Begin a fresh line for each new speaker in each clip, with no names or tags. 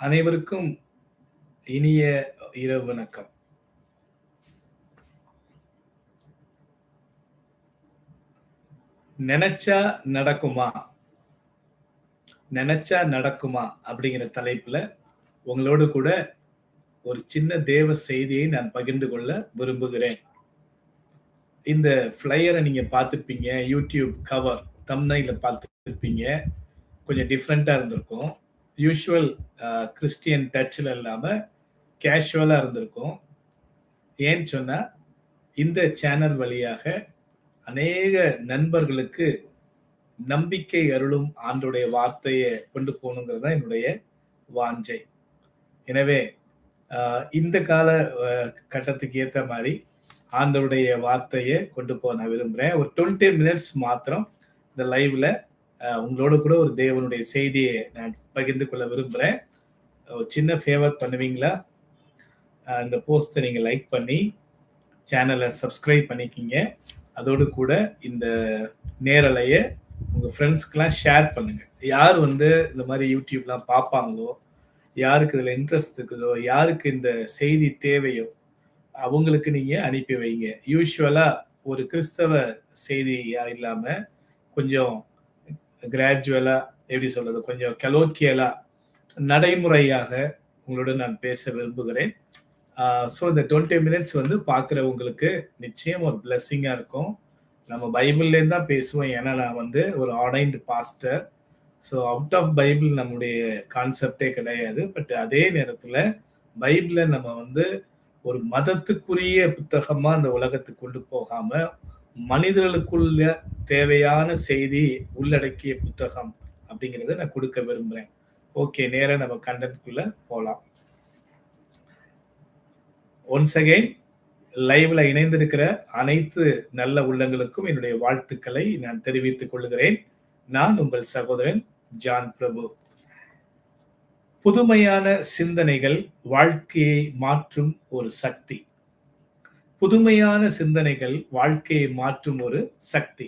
அனைவருக்கும் இனிய இரவு வணக்கம். நினைச்சா நடக்குமா? நினைச்சா நடக்குமா? அப்படிங்கிற தலைப்புல உங்களோடு கூட ஒரு சின்ன தேவ செய்தியை நான் பகிர்ந்து கொள்ள விரும்புகிறேன். இந்த ஃப்ளையர நீங்க பார்த்திருப்பீங்க. யூடியூப் கவர் தம்ப்நெயில்ல பார்த்திருப்பீங்க. கொஞ்சம் டிஃபரெண்ட்டா இருந்திருக்கும். யூசுவல் கிறிஸ்டியன் டச்ல இல்லாம கேஷுவலா இருந்திருக்கும். ஏன்னு சொன்னா, இந்த சேனல் வழியாக அநேக நண்பர்களுக்கு நம்பிக்கை அருளும் ஆண்டுடைய வார்த்தைய கொண்டு போகணுங்கிறது தான் என்னுடைய வாஞ்சை. எனவே இந்த கால கட்டத்துக்கு ஏத்த மாரி ஆண்டவருடைய வார்த்தைய கொண்டு போக நான் விரும்புறேன். ஒரு 20 மினிட்ஸ் மாத்திரம் இந்த லைவ்ல உங்களோட கூட ஒரு தேவனுடைய செய்தியை நான் பகிர்ந்து கொள்ள விரும்புறேன். ஒரு சின்ன ஃபேவர் பண்ணுவீங்களா? இந்த போஸ்ட்டை நீங்க லைக் பண்ணி சேனலை சப்ஸ்கிரைப் பண்ணிக்கிங்க. அதோடு கூட இந்த நேரலைய உங்க ஃப்ரெண்ட்ஸ்க்கெல்லாம் ஷேர் பண்ணுங்க. யார் இந்த மாதிரி யூடியூப்லாம் பார்ப்பாங்களோ, யாருக்கு இதுல இன்ட்ரெஸ்ட் இருக்குதோ, யாருக்கு இந்த செய்தி தேவையோ அவங்களுக்கு நீங்க அனுப்பி வைங்க. யூசுவலா ஒரு கிறிஸ்தவ செய்தியா இல்லாம கொஞ்சம் கிராஜுவலா எப்படி சொல்றது, கொஞ்சம் கலோக்கியலா நடைமுறையாக உங்களோட நான் பேச விரும்புகிறேன். ஸோ இந்த 20 மினிட்ஸ் பார்க்குறவங்களுக்கு நிச்சயம் ஒரு பிளெஸ்ஸிங்கா இருக்கும். நம்ம பைபிள்லேருந்து தான் பேசுவோம். ஏன்னா நான் ஒரு ordained pastor. So out of Bible நம்முடைய கான்செப்டே கிடையாது. பட் அதே நேரத்தில் பைபிளை நம்ம ஒரு மதத்துக்குரிய புத்தகமா அந்த உலகத்துக்கு கொண்டு போகாம மனிதர்களுக்குள்ள தேவையான செய்தி உள்ளடக்கிய புத்தகம் அப்படிங்கிறத நான் கொடுக்க விரும்புறேன். ஓகே, நேரா நம்ம கண்டென்ட்குள்ள போலாம். ஒன்ஸ் அகைன் லைவ்ல இணைந்திருக்கிற அனைத்து நல்ல உள்ளங்களுக்கும் என்னுடைய வாழ்த்துக்களை நான் தெரிவித்துக் கொள்கிறேன். நான் உங்கள் சகோதரன் ஜான் பிரபு. புதுமையான சிந்தனைகள் வாழ்க்கையை மாற்றும் ஒரு சக்தி. புதுமையான சிந்தனைகள் வாழ்க்கையை மாற்றும் ஒரு சக்தி.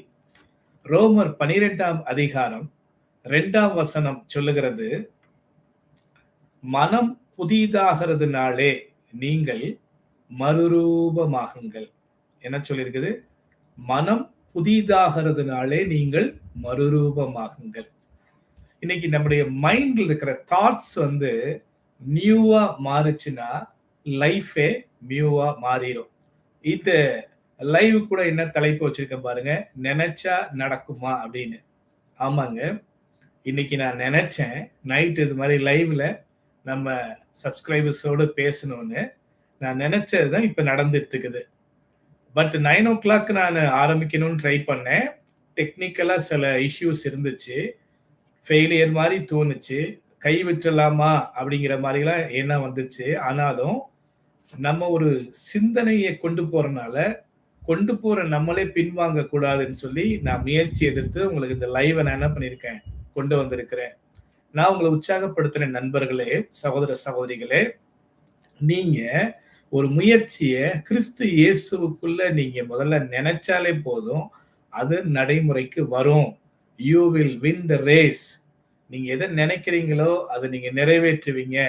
ரோமர் 12ஆம் அதிகாரம் 2ஆம் வசனம் சொல்லுகிறது, மனம் புதிதாகிறதுனாலே நீங்கள் மறுரூபமாகுங்கள். என்ன சொல்லியிருக்குது? மனம் புதிதாகிறதுனாலே நீங்கள் மறுரூபமாகுங்கள். இன்னைக்கு நம்முடைய மைண்ட்ல இருக்கிற தாட்ஸ் நியூவா மாறுச்சுன்னா லைஃபே நியூவா மாறிடும். இந்த லைவ் கூட என்ன தலைப்பு வச்சிருக்கேன் பாருங்க, நினைச்சா நடக்குமா அப்படின்னு. ஆமாங்க, இன்னைக்கு நான் நினைச்சேன் நைட் இது மாதிரி லைவ்ல நம்ம சப்ஸ்கிரைபர்ஸோடு பேசணும்னு நான் நினைச்சதுதான் இப்ப நடந்துட்டு இருக்குது. பட் 9 o'clock நான் ஆரம்பிக்கணும்னு ட்ரை பண்ணேன். டெக்னிக்கலா சில இஷ்யூஸ் இருந்துச்சு. ஃபெயிலியர் மாதிரி தோணுச்சு. கை விட்டுலாமா அப்படிங்கிற மாதிரிலாம் எண்ணம் வந்துச்சு. ஆனாலும் நம்ம ஒரு சிந்தனையை கொண்டு போறனால கொண்டு போற நம்மளே பின்வாங்க கூடாதுன்னு சொல்லி நான் முயற்சி எடுத்து உங்களுக்கு இந்த லைவை நான் என்ன பண்ணியிருக்கேன், கொண்டு வந்திருக்கிறேன். நான் உங்களை உற்சாகப்படுத்துறேன் நண்பர்களே, சகோதர சகோதரிகளே. நீங்க ஒரு முயற்சியை கிறிஸ்து இயேசுவுக்குள்ள நீங்க முதல்ல நினைச்சாலே போதும், அது நடைமுறைக்கு வரும். You will win the race. நீங்க எதை நினைக்கிறீங்களோ அதை நீங்க நிறைவேற்றுவீங்க.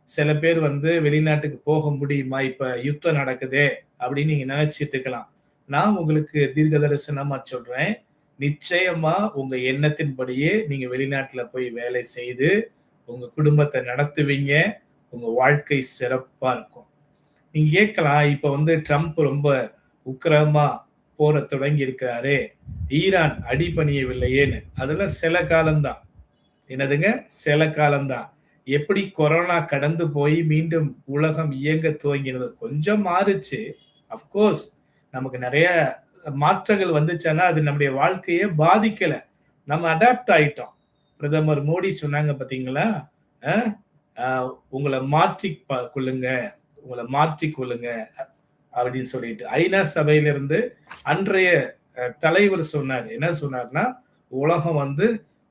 சில பேர் வெளிநாட்டுக்கு போக முடியுமா, இப்ப யுத்தம் நடக்குதே அப்படின்னு நீங்க நினைச்சிட்டு இருக்கலாம். நான் உங்களுக்கு தீர்க்க தரிசனமா சொல்றேன், நிச்சயமா உங்க எண்ணத்தின்படியே நீங்க வெளிநாட்டுல போய் வேலை செய்து உங்க குடும்பத்தை நடத்துவீங்க. உங்க வாழ்க்கை சிறப்பா இருக்கும். நீங்க கேட்கலாம், இப்ப ட்ரம்ப் ரொம்ப உக்கிரமா போற தொடங்கி இருக்கிறாரே, ஈரான் அடிபணியவில்லையேன்னு. அதெல்லாம் சில காலம்தான். என்னதுங்க? சில காலம்தான். எப்படி கொரோனா கடந்து போய் மீண்டும் உலகம் இயங்க துவங்கினது கொஞ்சம் மாறுச்சு. அப்கோர்ஸ் நமக்கு நிறைய மாற்றங்கள் வந்துச்சுன்னா அது நம்முடைய வாழ்க்கையை பாதிக்கல. நம்ம அடாப்ட் ஆயிட்டோம். பிரதமர் மோடி சொன்னாங்க பாத்தீங்களா, உங்களை கொள்ளுங்க, உங்களை மாற்றிக்கொள்ளுங்க அப்படின்னு சொல்லிட்டு ஐநா சபையிலிருந்து அன்றைய தலைவர் சொன்னார். என்ன சொன்னார்னா, உலகம்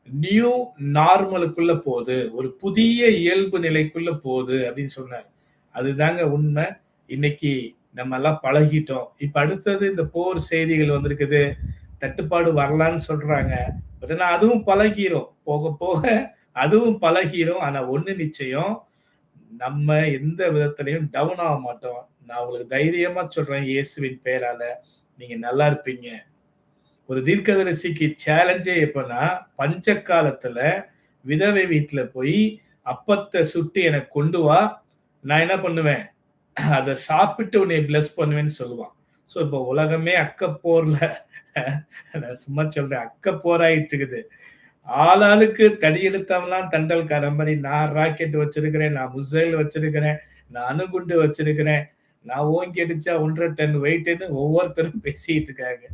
நியூ நார்மலுக்குள்ள போகுது, ஒரு புதிய இயல்பு நிலைக்குள்ள போகுது அப்படின்னு சொன்னார். அதுதாங்க உண்மை. இன்னைக்கு நம்ம எல்லாம் பழகிட்டோம். இப்ப அடுத்தது இந்த போர் செய்திகள் வந்திருக்குது, தட்டுப்பாடு வரலான்னு சொல்றாங்க. பட் அதுவும் பழகிரும், போக போக அதுவும் பழகிரும். ஆனா ஒண்ணு நிச்சயம், நம்ம எந்த விதத்திலையும் டவுன் ஆக மாட்டோம். நான் உங்களுக்கு தைரியமா சொல்றேன், இயேசுவின் பெயரால நீங்க நல்லா இருப்பீங்க. ஒரு தீர்க்கதரிசிக்கு சேலஞ்சே எப்பன்னா, பஞ்ச காலத்துல விதவை வீட்டுல போய் அப்பத்தை சுட்டு எனக்கு கொண்டு வா, நான் என்ன பண்ணுவேன், அதை சாப்பிட்டு உன்னை பிளஸ் பண்ணுவேன்னு சொல்லுவான். ஸோ இப்போ உலகமே அக்கப்போர்ல நான் சும்மா சொல்றேன், அக்கப்போராயிட்டு இருக்குது. ஆளாளுக்கு தடி எடுத்தவன்லாம் தண்டல்காரன் மாதிரி, நான் ராக்கெட் வச்சிருக்கிறேன், நான் மிசைல் வச்சிருக்கிறேன், நான் அணுகுண்டு வச்சிருக்கிறேன், நான் ஓங்கி அடிச்சா 1.5 டன் வெயிட்னு ஒவ்வொருத்தரும் பேசிட்டு இருக்காங்க.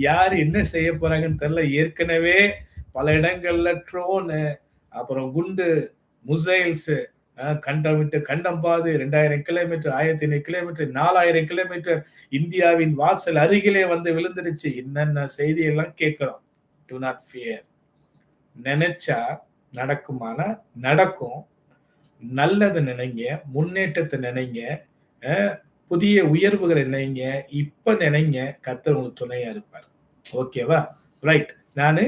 யார் என்ன செய்ய போறாங்கன்னு தெரியல. ஏற்கனவே பல இடங்கள்ல ட்ரோனு, அப்புறம் குண்டு, மிசைல்ஸ், கண்டம் விட்டு கண்டம் பாது, 2000 கிலோமீட்டர், 1500 கிலோமீட்டர், 4000 கிலோமீட்டர் இந்தியாவின் வாசல் அருகிலே வந்து விழுந்துருச்சு. என்னென்ன செய்தி எல்லாம் கேட்கிறோம். To not fear. நினைச்சா நடக்குமானா நடக்கும். நல்லதை நினைங்க, முன்னேற்றத்தை நினைங்க, புதிய உயர்வுகளை நினைங்க. இப்ப நினைங்க, கர்த்தர் உங்களுக்கு துணையா இருப்பார். ஓகேவா? ரைட். நானு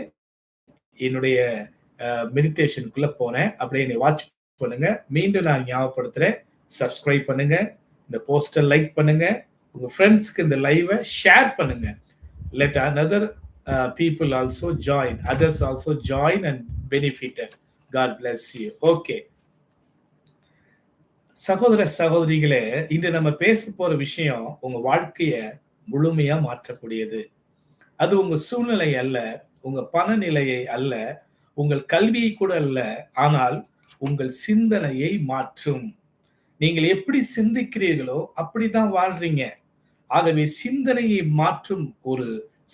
என்னுடைய மெடிடேஷனுக்குள்ள போனேன். அப்படியே என்னை வாட்ச் பண்ணுங்க. மீண்டும் நான் ஞாபகப்படுத்துறேன், சப்ஸ்கிரைப் பண்ணுங்க, இந்த போஸ்டர் லைக் பண்ணுங்க, உங்க ஃப்ரெண்ட்ஸ்க்கு இந்த லைவை ஷேர் பண்ணுங்க. Let another people also join, others also join and benefited. God bless you. Okay. சகோதர சகோதரிகளே, இன்று நம்ம பேச போற விஷயம் உங்க வாழ்க்கைய முழுமையா மாற்றக்கூடியது. அது உங்க சூழ்நிலை அல்ல, உங்க பணநிலையை அல்ல, உங்கள் கல்வியை கூட அல்ல, ஆனால் உங்கள் சிந்தனையை மாற்றும். நீங்கள் எப்படி சிந்திக்கிறீர்களோ அப்படிதான் வாழ்றீங்க. ஆகவே சிந்தனையை மாற்றும் ஒரு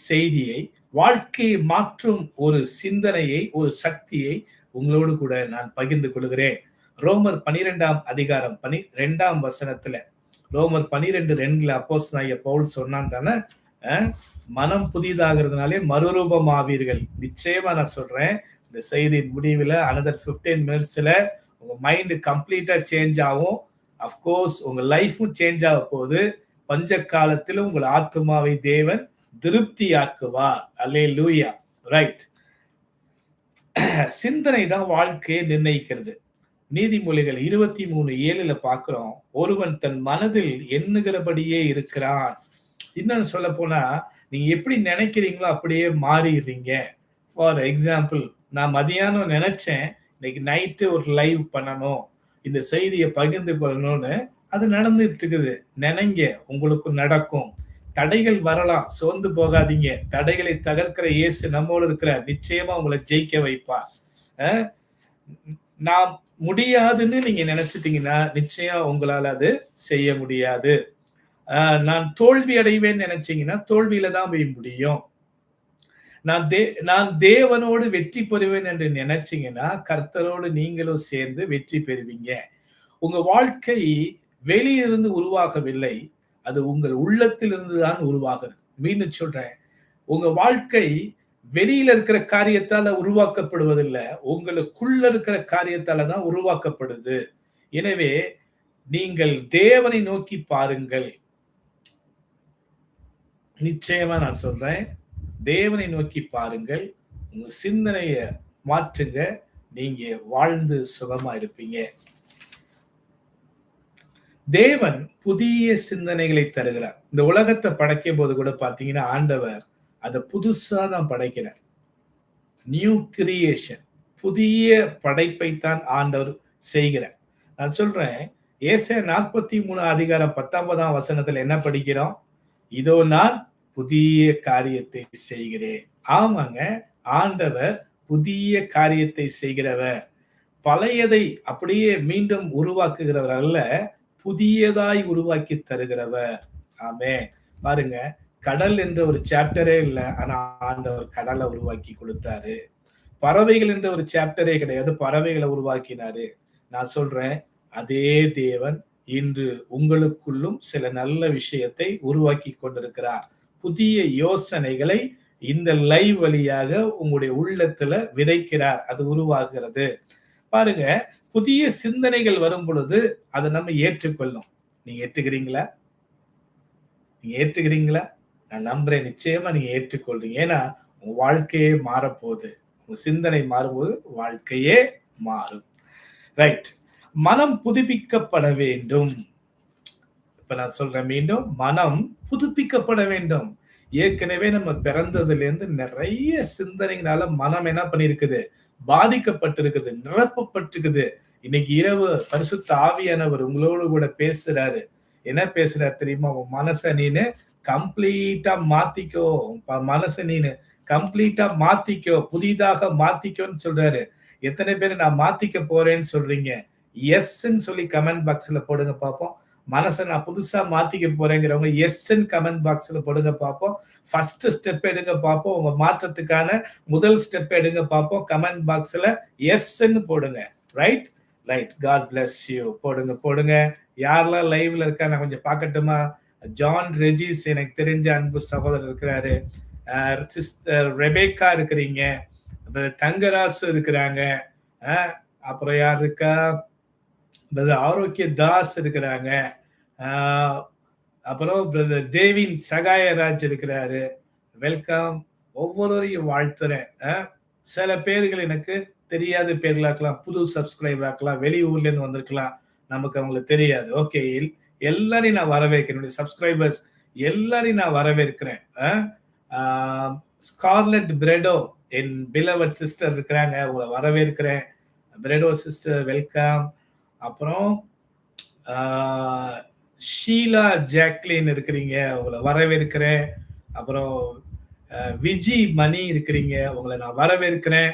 செய்தியை, வாழ்க்கையை மாற்றும் ஒரு சிந்தனையை, ஒரு சக்தியை உங்களோடு கூட நான் பகிர்ந்து கொள்கிறேன். ரோமர் 12ஆம் அதிகாரம் 12ஆம் வசனத்துல, ரோமர் 12:2 அப்போஸ்தலனாகிய பவுல் சொன்னான் தானே, மனம் புதிதாகிறதுனாலே மறுரூபம் ஆவீர்கள். நிச்சயமா நான் சொல்றேன், இந்த செய்தியின் முடிவில் another 15 minutesல உங்க மைண்ட் கம்ப்ளீட்டா சேஞ்ச் ஆகும். அப்கோர்ஸ் உங்க லைஃபும் சேஞ்ச் ஆக போகுது. பஞ்ச காலத்திலும் உங்கள் ஆத்துமாவை தேவன் திருப்தியாக்குவார். அல்லேலூயா. ரைட். சிந்தனை தான் வாழ்க்கையை நிர்ணயிக்கிறது. நீதிமொழிகள் 23:7 பார்க்கிறோம், ஒருவன் தன் மனதில் எண்ணுகிறபடியே இருக்கிறான். இன்னும் சொல்ல போனா, நீங்க எப்படி நினைக்கிறீங்களோ அப்படியே மாறிடுறீங்க. ஃபார் எக்ஸாம்பிள், நான் மதியானம் நினைச்சேன் இன்னைக்கு நைட்டு ஒரு லைவ் பண்ணணும், இந்த செய்தியை பகிர்ந்து கொள்ளணும்னு, அது நடந்துட்டு இருக்குது. நினைங்க, உங்களுக்கு நடக்கும். தடைகள் வரலாம், சோர்ந்து போகாதீங்க. தடைகளை தகர்க்கிற இயேசு நம்மோடு இருக்கிறார். நிச்சயமா உங்களை ஜெயிக்க வைப்பார். நான் முடியாதுன்னு நீங்க நினைச்சிட்டீங்கன்னா நிச்சயம் உங்களால அது செய்ய முடியாது. நான் தோல்வி அடைவேன் நினைச்சீங்கன்னா தோல்வியில தான் போய் முடியும். நான் தேவனோடு வெற்றி பெறுவேன் என்று நினைச்சீங்கன்னா கர்த்தரோடு நீங்களும் சேர்ந்து வெற்றி பெறுவீங்க. உங்க வாழ்க்கை வெளியிலிருந்து உருவாகவில்லை, அது உங்கள் உள்ளத்திலிருந்து தான் உருவாகிறது. மீண்டும் சொல்றேன், உங்க வாழ்க்கை வெளியில இருக்கிற காரியத்தால உருவாக்கப்படுவதில்லை, உங்களுக்குள்ள இருக்கிற காரியத்தால தான் உருவாக்கப்படுது. எனவே நீங்கள் தேவனை நோக்கி பாருங்கள். நிச்சயமா நான் சொல்றேன், தேவனை நோக்கி பாருங்கள். உங்க சிந்தனைய மாற்றுங்க, நீங்க வாழ்ந்து சுகமா இருப்பீங்க. தேவன் புதிய சிந்தனைகளை தருகிறார். இந்த உலகத்தை படைக்கும் போது கூட பாத்தீங்கன்னா ஆண்டவர் அதை புதுசா தான் படைக்கிறார். நியூ கிரியேஷன், புதிய படைப்பை தான் ஆண்டவர் செய்கிறார். நான் சொல்றேன், ஏசாயா 43:10 வசனத்துல என்ன படிக்கிறோம்? இதோ நான் புதிய காரியத்தை செய்கிறேன். ஆமாங்க, ஆண்டவர் புதிய காரியத்தை செய்கிறவர். பழையதை அப்படியே மீண்டும் உருவாக்குகிறவர் அல்ல, புதியதாய் உருவாக்கி தருகிறவர். ஆமே. பாருங்க, கடல் என்ற ஒரு சாப்டரே இல்லை, ஆனா ஆண்டவர் கடலை உருவாக்கி கொடுத்தாரு. பறவைகள் என்ற ஒரு சாப்டரே கிடையாது, பறவைகளை உருவாக்கினாரு. நான் சொல்றேன், அதே தேவன் இன்று உங்களுக்குள்ளும் சில நல்ல விஷயத்தை உருவாக்கி கொண்டிருக்கிறார். புதிய யோசனைகளை இந்த லைவ் வழியாக உங்களுடைய உள்ளத்துல விதைக்கிறார், அது உருவாகிறது. பாருங்க, புதிய சிந்தனைகள் வரும் பொழுது அதை நம்ம ஏற்றுக்கொள்ளும். நீங்க ஏற்றுக்கிறீங்களா? நீங்க ஏற்றுக்கிறீங்களா? நான் நம்புறேன், நிச்சயமா நீங்க ஏற்றுக்கொள்றீங்க. ஏன்னா உங்க வாழ்க்கையே மாறப்போகுது. உங்க சிந்தனை மாறும்போது வாழ்க்கையே மாறும். ரைட். மனம் புதுப்பிக்கப்பட வேண்டும். இப்ப நான் சொல்றேன் மீண்டும், மனம் புதுப்பிக்கப்பட வேண்டும். ஏற்கனவே நம்ம பிறந்ததுல இருந்து நிறைய சிந்தனைகளால மனம் என்ன பண்ணிருக்குது, பாதிக்கப்பட்டிருக்குது, நிரப்பப்பட்டிருக்குது. இன்னைக்கு இரவு பரிசுத்த ஆவியானவர் உங்களோடு கூட பேசுறாரு. என்ன பேசுறாரு தெரியுமா? உன் மனசை நீனு கம்ப்ளீட்டா மாத்திக்கோ, மனசை நீனு கம்ப்ளீட்டா மாத்திக்கோ, புதிதாக மாத்திக்கோன்னு சொல்றாரு. எத்தனை பேர் நான் மாத்திக்க போறேன்னு சொல்றீங்க? எஸ்ன்னு சொல்லி கமெண்ட் பாக்ஸ்ல போடுங்க பார்ப்போம். மனசை நான் புதுசா மாத்திக்க போறேங்கிறவங்க எஸ்ன்னு கமெண்ட் பாக்ஸ்ல போடுங்க பார்ப்போம். ஃபர்ஸ்ட் ஸ்டெப் எடுங்க பார்ப்போம். உங்க மாற்றத்துக்கான முதல் ஸ்டெப் எடுங்க பார்ப்போம். கமெண்ட் பாக்ஸ்ல எஸ்ன்னு போடுங்க. Right right. God bless you. போடுங்க போடுங்க. யாரெல்லாம் லைவ்ல இருக்கா நான் கொஞ்சம் பார்க்கட்டுமா? ஜான் ரெஜிஸ் எனக்கு தெரிஞ்ச அன்பு சகோதரர் இருக்கிறாரு. சிஸ்டர் ரெபேக்கா இருக்கிறீங்க. தங்கராசு இருக்கிறாங்க. அப்புறம் யார் இருக்கா? ஆரோக்கிய தாஸ் இருக்கிறாங்க. அப்புறம் பிரதர் டேவின் சகாயராஜ் இருக்கிறாரு. வெல்கம். ஒவ்வொருவரையும் வாழ்த்துறேன். சில பேர்கள் எனக்கு தெரியாத பேர்களா இருக்கலாம், புது சப்ஸ்கிரைபர் ஆக்கலாம், வெளியூர்ல இருந்து வந்திருக்கலாம், நமக்கு அவங்களுக்கு தெரியாது. ஓகே, எல்லாரையும் நான் வரவேற்கிறேன். சப்ஸ்கிரைபர்ஸ் எல்லாரையும் நான் வரவேற்கிறேன். ஸ்கார்லெட் பிரெடோ என் பிலவட் சிஸ்டர் இருக்கிறாங்க, உங்களை வரவேற்கிறேன். பிரெடோ சிஸ்டர் வெல்கம். அப்புறம் ஷீலா ஜாக்லின் இருக்கிறீங்க, உங்களை வரவேற்கிறேன். அப்புறம் விஜி மணி இருக்கிறீங்க, உங்களை நான் வரவேற்கிறேன்.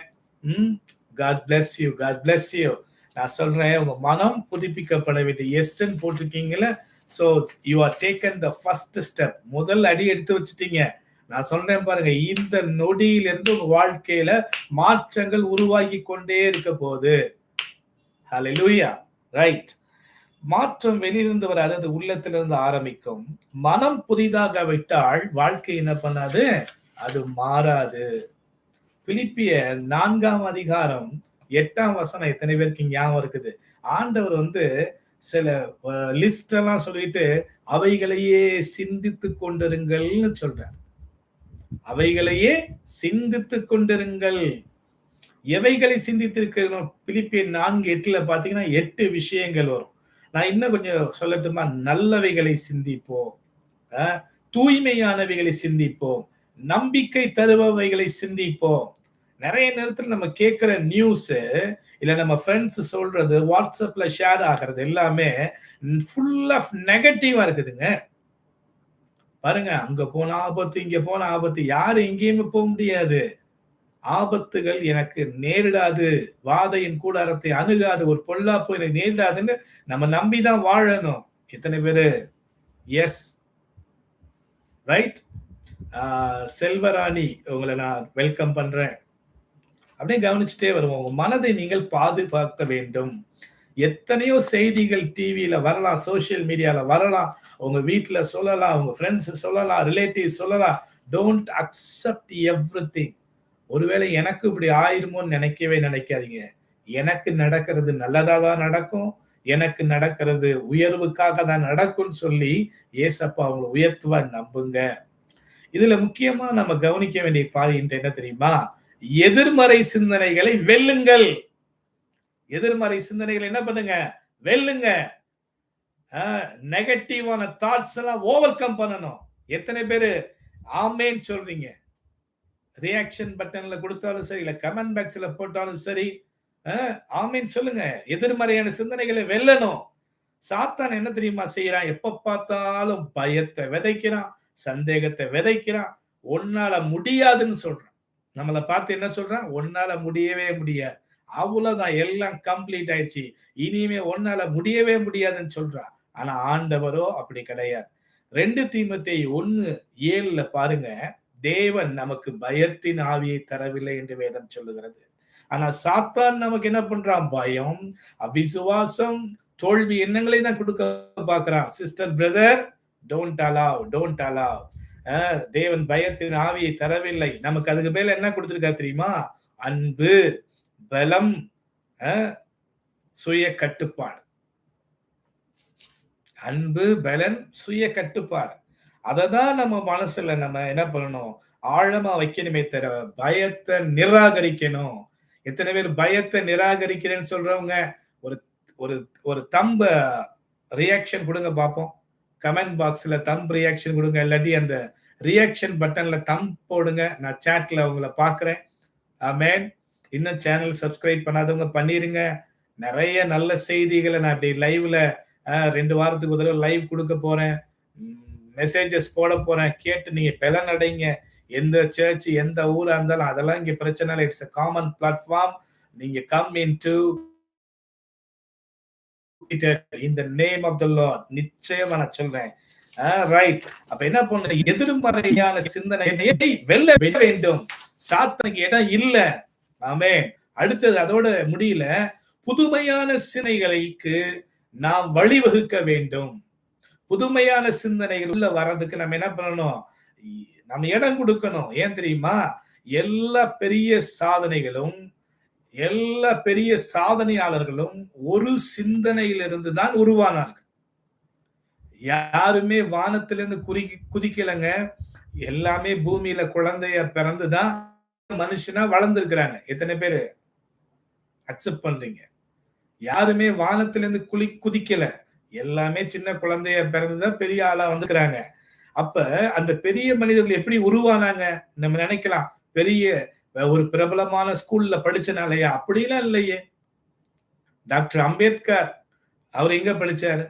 God bless you, God bless you. நான் சொல்றேன், உங்க மனம் புதுப்பிக்கப்பட வேண்டிய எஸ்ன்னு போட்டிருக்கீங்களா? So you are taken the first step. முதல் அடி எடுத்து வச்சுட்டீங்க. நான் சொல்றேன் பாருங்க, இந்த நொடியிலிருந்து உங்க வாழ்க்கையில மாற்றங்கள் உருவாகி கொண்டே இருக்க போகுது. ஹல்லேலூயா. ரைட். மாற்றம் வெளியிலிருந்து வராது, அது உள்ளத்திலிருந்து ஆரம்பிக்கும். மனம் புதிதாக விட்டால் வாழ்க்கை என்ன பண்ணாது, அது மாறாது. பிலிப்பியர் 4ஆம் அதிகாரம் 8ஆம் வசனம் எத்தனை பேருக்கு ஞாபகம் இருக்குது? ஆண்டவர் சில லிஸ்ட் எல்லாம் சொல்லிட்டு அவைகளையே சிந்தித்து கொண்டிருங்கள்னு சொல்றார். அவைகளையே சிந்தித்து கொண்டிருங்கள். எவைகளை சிந்தித்திருக்கணும்? பிலிப்பியர் 4:8 பாத்தீங்கன்னா 8 விஷயங்கள் வரும். நான் இன்னும் கொஞ்சம் சொல்லட்டுமா? நல்லவைகளை சிந்திப்போம், தூய்மையானவைகளை சிந்திப்போம், நம்பிக்கை தருபவைகளை சிந்திப்போம். நிறைய நேரத்தில் நம்ம கேட்கிற நியூஸ் இல்ல நம்ம ஃப்ரெண்ட்ஸ் சொல்றது, வாட்ஸ்அப்ல ஷேர் ஆகிறது எல்லாமே ஃபுல் ஆஃப் நெகட்டிவா இருக்குதுங்க. பாருங்க, அங்க போன ஆபத்து, இங்க போன ஆபத்து. யாரும் எங்கேயுமே போக முடியாது. ஆபத்துகள் எனக்கு நேரிடாது, வாதையின் கூடாரத்தை அணுகாது, ஒரு பொல்லாப்பு எனக்கு நேரிடாதுன்னு நம்ம நம்பிதான் வாழணும். எத்தனை பேரு எஸ்? ரைட். செல்வராணி, உங்களை நான் வெல்கம் பண்றேன். அப்படியே கவனிச்சுட்டே வருவோம். உங்க மனதை நீங்கள் பாதுகாக்க வேண்டும். எத்தனையோ செய்திகள் டிவியில வரலாம், சோசியல் மீடியால வரலாம், உங்க வீட்டுல சொல்லலாம், உங்க ஃப்ரெண்ட்ஸ் சொல்லலாம், ரிலேட்டிவ் சொல்லலாம். Don't accept everything. ஒருவேளை எனக்கு இப்படி ஆயிருமோன்னு நினைக்காதீங்க. எனக்கு நடக்கிறது நல்லதா தான் நடக்கும், எனக்கு நடக்கிறது உயர்வுக்காக தான் நடக்கும்னு சொல்லி ஏசப்பா அவங்களை உயர்த்துவா நம்புங்க. இதுல முக்கியமா நம்ம கவனிக்க வேண்டிய பாயிண்ட் என்ன தெரியுமா? எதிர்மறை சிந்தனைகளை வெல்லுங்கள். எதிர்மறை சிந்தனைகளை என்ன பண்ணுங்க? வெல்லுங்க. நெகட்டிவான தாட்ஸ் எல்லாம் ஓவர் கம் பண்ணணும். எத்தனை பேரு ஆமேன்னு சொல்றீங்க? ரியாக்ஷன் பட்டன்ல கொடுத்தாலும் சரி, இல்ல கமெண்ட் பாக்ஸ்ல போட்டாலும் சரி, ஆமேன்னு சொல்லுங்க. எதிர்மறையான சிந்தனைகளை வெல்லணும். சாத்தான் என்ன தெரியுமா செய்யறான்? எப்ப பார்த்தாலும் பயத்தை விதைக்கிறான், சந்தேகத்தை விதைக்கிறான், உன்னால முடியாதுன்னு சொல்றான். நம்மளை பார்த்து என்ன சொல்றான்? உன்னால முடியவே முடியாது, அவ்வளவுதான், எல்லாம் கம்ப்ளீட் ஆயிடுச்சு, இனிமே உன்னால முடியவே முடியாதுன்னு சொல்றான். ஆனா ஆண்டவரோ அப்படி கிடையாது. 2 தீமோத்தேயு 1:7 பாருங்க, தேவன் நமக்கு பயத்தின் ஆவியை தரவில்லை என்று வேதம் சொல்லுகிறது. ஆனா சாத்தான் நமக்கு என்ன பண்றான்? பயம், அவிசுவாசம், தோல்வி எண்ணங்களை தான் கொடுக்க பார்க்கிறான். Sister, brother, don't allow. தேவன் பயத்தின் ஆவியை தரவில்லை. நமக்கு அதுக்கு மேல என்ன கொடுத்திருக்கா தெரியுமா? அன்பு, பலம், சுய கட்டுப்பாடு. அன்பு, பலன், சுய கட்டுப்பாடு. அததான் நம்ம மனசுல நம்ம என்ன பண்ணணும்? ஆழமா வைக்கணுமே தவிர பயத்தை நிராகரிக்கணும். எத்தனை பேர் பயத்தை நிராகரிக்கிறேன்னு சொல்றவங்க? ஒரு ஒரு தம்ப ரியாக்ஷன் கொடுங்க பார்ப்போம். கமெண்ட் பாக்ஸ்ல தம்ப் ரியாக்ஷன் கொடுங்க, இல்லாட்டி அந்த ரியாக்ஷன் பட்டன்ல தம்ப் போடுங்க. நான் சாட்ல உங்களை பார்க்கிறேன். ஆமென். இன்னும் சேனல் சப்ஸ்கிரைப் பண்ணாதவங்க பண்ணிருங்க. நிறைய நல்ல செய்திகளை நான் இப்படி லைவ்ல 2 வாரத்துக்கு ஒரு தடவை லைவ் கொடுக்க போறேன். மெசேஜஸ் போட போறேன். கேட்டு நீங்க பலன் அடைங்க. எந்த சர்ச் எந்த ஊரா இருந்தாலும் அதெல்லாம் இங்க பிரச்சனை இல்லை. It's a common platform. நீங்க come into in the name of the Lord. நிச்சயமா நான் சொல்றேன். ரைட். அப்ப என்ன பண்ண, எதிர்மறையான சிந்தனையை வெல்ல வேண்டும். சாத்தானுக்கு இடம் இல்ல. ஆமென். அடுத்தது அதோட முடியல, புதுமையான சிந்தனைகளுக்கு நாம் வழிவகுக்க வேண்டும். புதுமையான சிந்தனைகள் உள்ள வர்றதுக்கு நம்ம என்ன பண்ணணும், நம்ம இடம் கொடுக்கணும். ஏன் தெரியுமா, எல்லா பெரிய சாதனைகளும் எல்லா பெரிய சாதனையாளர்களும் ஒரு சிந்தனையிலிருந்து தான் உருவானார்கள். யாருமே வானத்திலிருந்து குதிக்கலங்க. எல்லாமே பூமியில குழந்தைய பிறந்துதான் மனுஷனா வளர்ந்துருக்கிறாங்க. எத்தனை பேரு அக்செப்ட் பண்றீங்க? யாருமே வானத்திலிருந்து குதிக்கல. எல்லாமே சின்ன குழந்தைய பிறந்துதான் பெரிய ஆளா வந்துக்கிறாங்க. அப்ப அந்த பெரிய மனிதர்கள் எப்படி உருவானாங்க? நம்ம நினைக்கலாம் பெரிய ஒரு பிரபலமான ஸ்கூல்ல படிச்சனாலயா? அப்படிலாம் இல்லையே. டாக்டர் அம்பேத்கர் அவர் எங்க படிச்சாரு?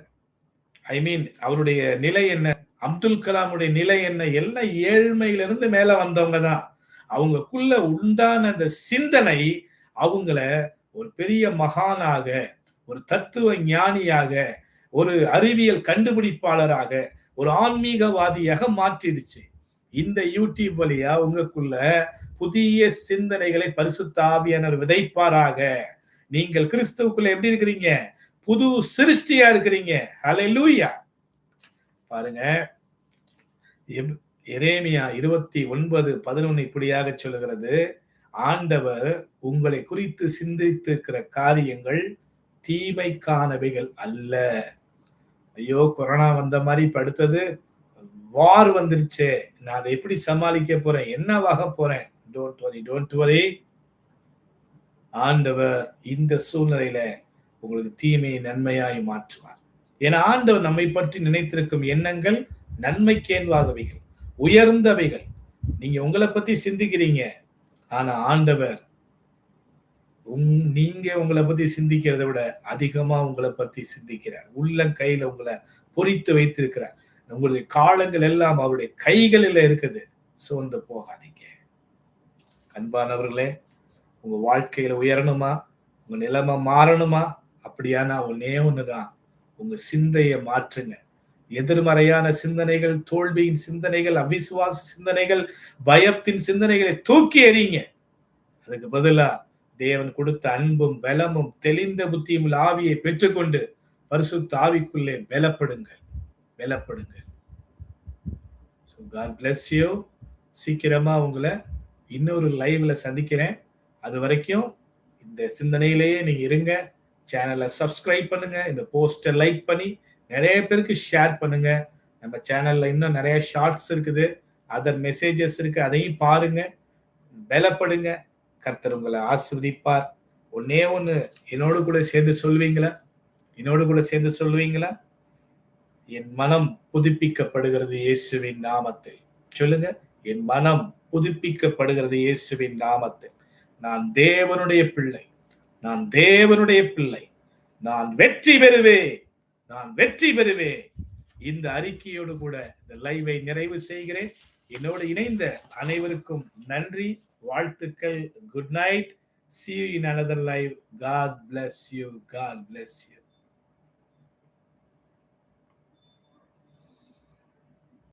ஐ மீன் அவருடைய நிலை என்ன? அப்துல் கலாமுடைய நிலை என்ன? எல்லாம் ஏழ்மையிலிருந்து மேல வந்தவங்க தான். அவங்களுக்குள்ள உண்டான அந்த சிந்தனை அவங்கள ஒரு பெரிய மகானாக, ஒரு தத்துவ ஞானியாக, ஒரு அறிவியல் கண்டுபிடிப்பாளராக, ஒரு ஆன்மீகவாதியாக மாற்றிடுச்சு. இந்த யூடியூப் வழியா உங்களுக்குள்ள புதிய சிந்தனைகளை பரிசுத்த ஆவியானவர் விதைப்பாராக. நீங்கள் கிறிஸ்துவுக்குள்ள எப்படி இருக்கிறீங்க? புது சிருஷ்டியா இருக்கிறீங்க. ஹல்லேலூயா. பாருங்க, எரேமியா 29:11 இப்படியாக சொல்லுகிறது, ஆண்டவர் உங்களை குறித்து சிந்தித்திருக்கிற காரியங்கள் தீமைக்கானவைகள் அல்ல. ஐயோ, கொரோனா வந்த மாதிரி படுத்தது, வார் வந்துருச்சு, நான் அதை எப்படி சமாளிக்க போறேன், என்னவாக போறேன்? Don't worry. ஆண்டவர் இந்த சூழ்நிலையில உங்களுக்கு தீமையை நன்மையாய் மாற்றுவார். ஏன்னா ஆண்டவர் நம்மை பற்றி நினைத்திருக்கும் எண்ணங்கள் நன்மைக்கேன்வாகவைகள், உயர்ந்தவைகள். நீங்க உங்களை பத்தி சிந்திக்கிறீங்க, ஆனா ஆண்டவர் நீங்க உங்களை பத்தி சிந்திக்கிறதை விட அதிகமா உங்களை பத்தி சிந்திக்கிறார். உள்ளங்கையில உங்களை பொறித்து வைத்திருக்கிறார். உங்களுடைய காலங்கள் எல்லாம் அவருடைய கைகளில் இருக்குது. சோர்ந்து போகாதீங்க. அன்பானவர்களே, உங்க வாழ்க்கையில உயரணுமா, உங்க நிலைமை மாறணுமா? அப்படியானா ஒன்னே ஒண்ணுதான், உங்க சிந்தையை மாற்றுங்க. எதிர்மறையான சிந்தனைகள், தோல்வியின் சிந்தனைகள், அவிசுவாச சிந்தனைகள், பயத்தின் சிந்தனைகளை தூக்கி எறிங்க. அதுக்கு பதிலா தேவன் கொடுத்த அன்பும் பலமும் தெளிந்த புத்தியும் ஆவியை பெற்றுக்கொண்டு பரிசுத்த ஆவிக்குள்ளே பலப்படுங்கள். God bless you. சீக்கிரமா உங்களை இன்னொரு லைவ்ல சந்திக்கிறேன். அது வரைக்கும் இந்த சிந்தனையிலேயே நீங்க இருங்க. சேனலை சப்ஸ்கிரைப் பண்ணுங்க. இந்த போஸ்டை லைக் பண்ணி நிறைய பேருக்கு ஷேர் பண்ணுங்க. நம்ம சேனல்ல இன்னும் நிறைய ஷார்ட்ஸ் இருக்குது, அதர் மெசேஜஸ் இருக்கு, அதையும் பாருங்க. பலப்படுங்க. கர்த்தர் உங்களை ஆசீர்வதிப்பார். ஒன்னே ஒண்ணு என்னோடு கூட சேர்ந்து சொல்லுவீங்களா? என் மனம் புதுப்பிக்கப்படுகிறது இயேசுவின் நாமத்தில். சொல்லுங்க, என் மனம் புதுப்பிக்கப்படுகிறது இயேசுவின் நாமத்தில். நான் தேவனுடைய பிள்ளை, நான் வெற்றி பெறுவேன். இந்த அறிக்கையோடு கூட இந்த லைவை நிறைவு செய்கிறேன். என்னோடு இணைந்த அனைவருக்கும் நன்றி, வாழ்த்துக்கள். Good night. See you in another live. God bless you.